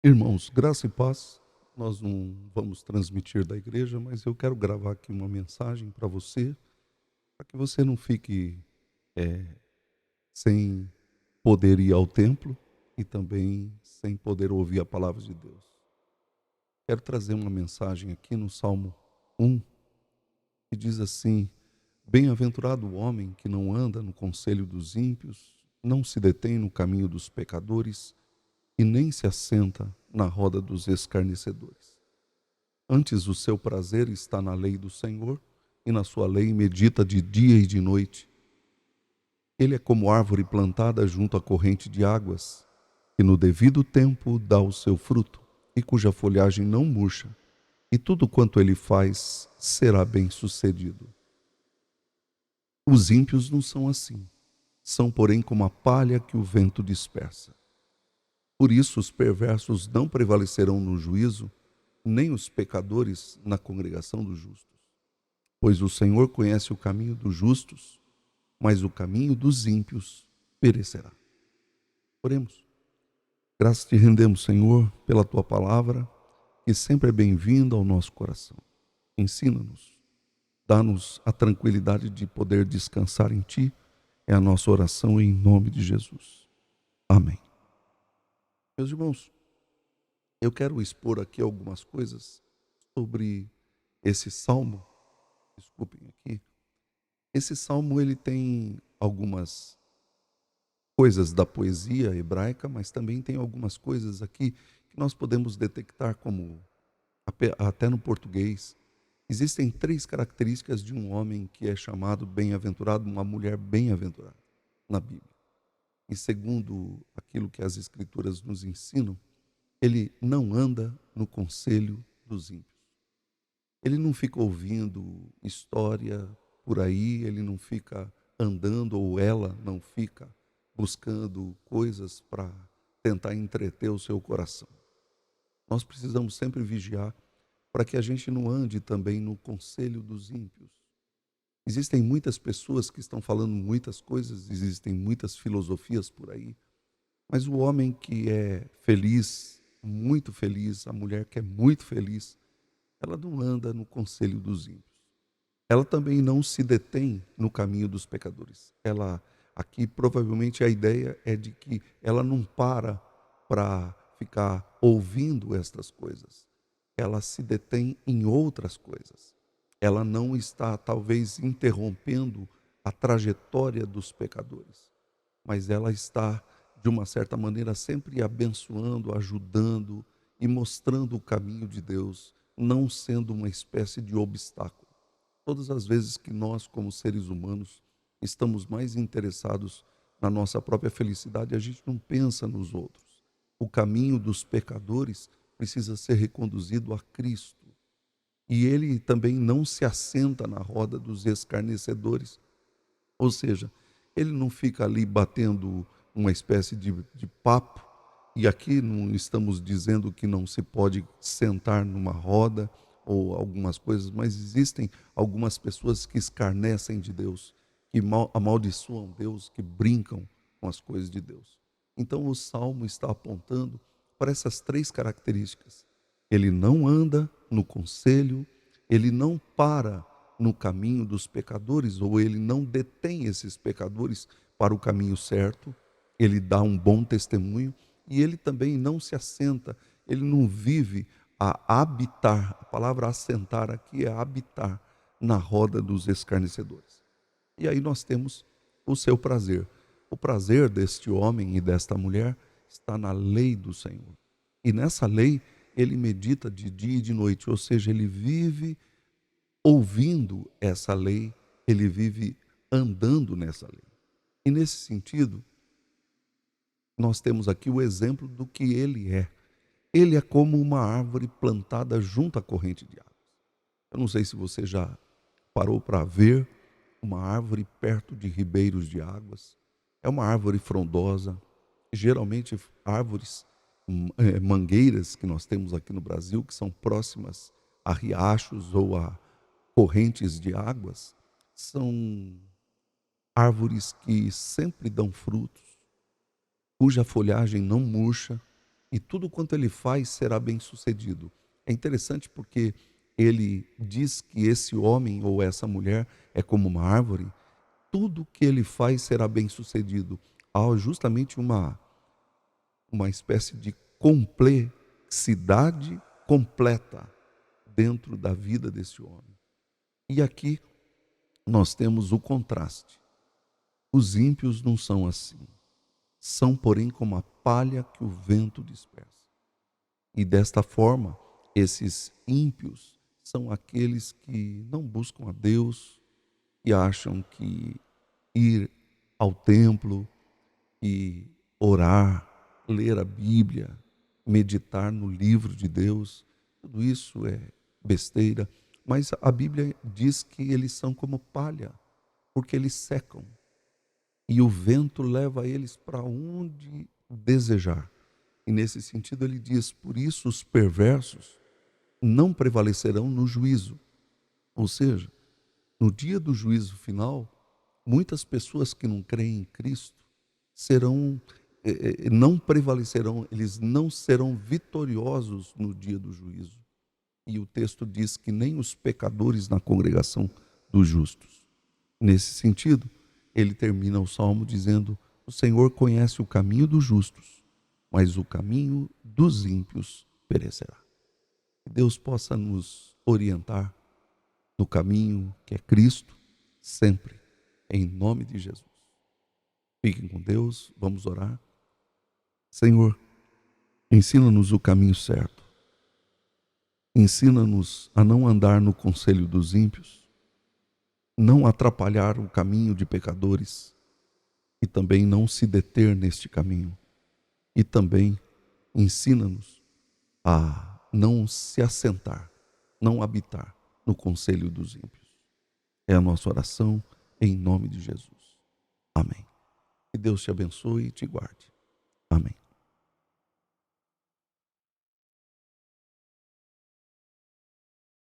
Irmãos, graça e paz. Nós não vamos transmitir da igreja, mas eu quero gravar aqui uma mensagem para você, para que você não fique sem poder ir ao templo e também sem poder ouvir a palavra de Deus. Quero trazer uma mensagem aqui no Salmo 1, que diz assim: Bem-aventurado o homem que não anda no conselho dos ímpios, não se detém no caminho dos pecadores e nem se assenta na roda dos escarnecedores. Antes o seu prazer está na lei do Senhor, e na sua lei medita de dia e de noite. Ele é como árvore plantada junto à corrente de águas, que no devido tempo dá o seu fruto, e cuja folhagem não murcha, e tudo quanto ele faz será bem-sucedido. Os ímpios não são assim, são, porém, como a palha que o vento dispersa. Por isso os perversos não prevalecerão no juízo, nem os pecadores na congregação dos justos. Pois o Senhor conhece o caminho dos justos, mas o caminho dos ímpios perecerá. Oremos. Graças te rendemos, Senhor, pela tua palavra, que sempre é bem-vinda ao nosso coração. Ensina-nos, dá-nos a tranquilidade de poder descansar em ti. É a nossa oração em nome de Jesus. Amém. Meus irmãos, eu quero expor aqui algumas coisas sobre esse salmo. Desculpem aqui. Esse salmo ele tem algumas coisas da poesia hebraica, mas também tem algumas coisas aqui que nós podemos detectar como até no português. Existem três características de um homem que é chamado bem-aventurado, uma mulher bem-aventurada na Bíblia. E segundo aquilo que as escrituras nos ensinam, ele não anda no conselho dos ímpios. Ele não fica ouvindo história por aí, ele não fica andando, ou ela não fica buscando coisas para tentar entreter o seu coração. Nós precisamos sempre vigiar para que a gente não ande também no conselho dos ímpios. Existem muitas pessoas que estão falando muitas coisas, existem muitas filosofias por aí, mas o homem que é feliz, muito feliz, a mulher que é muito feliz, ela não anda no conselho dos ímpios. Ela também não se detém no caminho dos pecadores. Ela, aqui provavelmente a ideia é de que ela não para ficar ouvindo estas coisas. Ela se detém em outras coisas. Ela não está talvez interrompendo a trajetória dos pecadores, mas ela está de uma certa maneira sempre abençoando, ajudando e mostrando o caminho de Deus, não sendo uma espécie de obstáculo. Todas as vezes que nós, como seres humanos, estamos mais interessados na nossa própria felicidade, a gente não pensa nos outros. O caminho dos pecadores precisa ser reconduzido a Cristo. E ele também não se assenta na roda dos escarnecedores. Ou seja, ele não fica ali batendo uma espécie de papo. E aqui não estamos dizendo que não se pode sentar numa roda ou algumas coisas, mas existem algumas pessoas que escarnecem de Deus, que amaldiçoam Deus, que brincam com as coisas de Deus. Então o Salmo está apontando para essas três características. Ele não anda no conselho, ele não para no caminho dos pecadores, ou ele não detém esses pecadores para o caminho certo, ele dá um bom testemunho, e ele também não se assenta, ele não vive a habitar, a palavra assentar aqui é habitar na roda dos escarnecedores. E aí nós temos o seu prazer. O prazer deste homem e desta mulher está na lei do Senhor. E nessa lei ele medita de dia e de noite, ou seja, ele vive ouvindo essa lei, ele vive andando nessa lei. E nesse sentido, nós temos aqui o exemplo do que ele é. Ele é como uma árvore plantada junto à corrente de águas. Eu não sei se você já parou para ver uma árvore perto de ribeiros de águas. É uma árvore frondosa, geralmente árvores, mangueiras que nós temos aqui no Brasil, que são próximas a riachos ou a correntes de águas, são árvores que sempre dão frutos, cuja folhagem não murcha e tudo quanto ele faz será bem sucedido. É interessante porque ele diz que esse homem ou essa mulher é como uma árvore, tudo que ele faz será bem sucedido. Há justamente uma espécie de complexidade completa dentro da vida desse homem. E aqui nós temos o contraste. Os ímpios não são assim. São, porém, como a palha que o vento dispersa. E desta forma, esses ímpios são aqueles que não buscam a Deus e acham que ir ao templo e orar, ler a Bíblia, meditar no livro de Deus, tudo isso é besteira. Mas a Bíblia diz que eles são como palha, porque eles secam. E o vento leva eles para onde desejar. E nesse sentido ele diz, por isso os perversos não prevalecerão no juízo. Ou seja, no dia do juízo final, muitas pessoas que não creem em Cristo não prevalecerão, eles não serão vitoriosos no dia do juízo. E o texto diz que nem os pecadores na congregação dos justos. Nesse sentido, ele termina o salmo dizendo: o Senhor conhece o caminho dos justos, mas o caminho dos ímpios perecerá. Que Deus possa nos orientar no caminho que é Cristo, sempre, em nome de Jesus. Fiquem com Deus, vamos orar. Senhor, ensina-nos o caminho certo. Ensina-nos a não andar no conselho dos ímpios, não atrapalhar o caminho de pecadores e também não se deter neste caminho. E também ensina-nos a não se assentar, não habitar no conselho dos ímpios. É a nossa oração em nome de Jesus. Amém. Que Deus te abençoe e te guarde. Amém.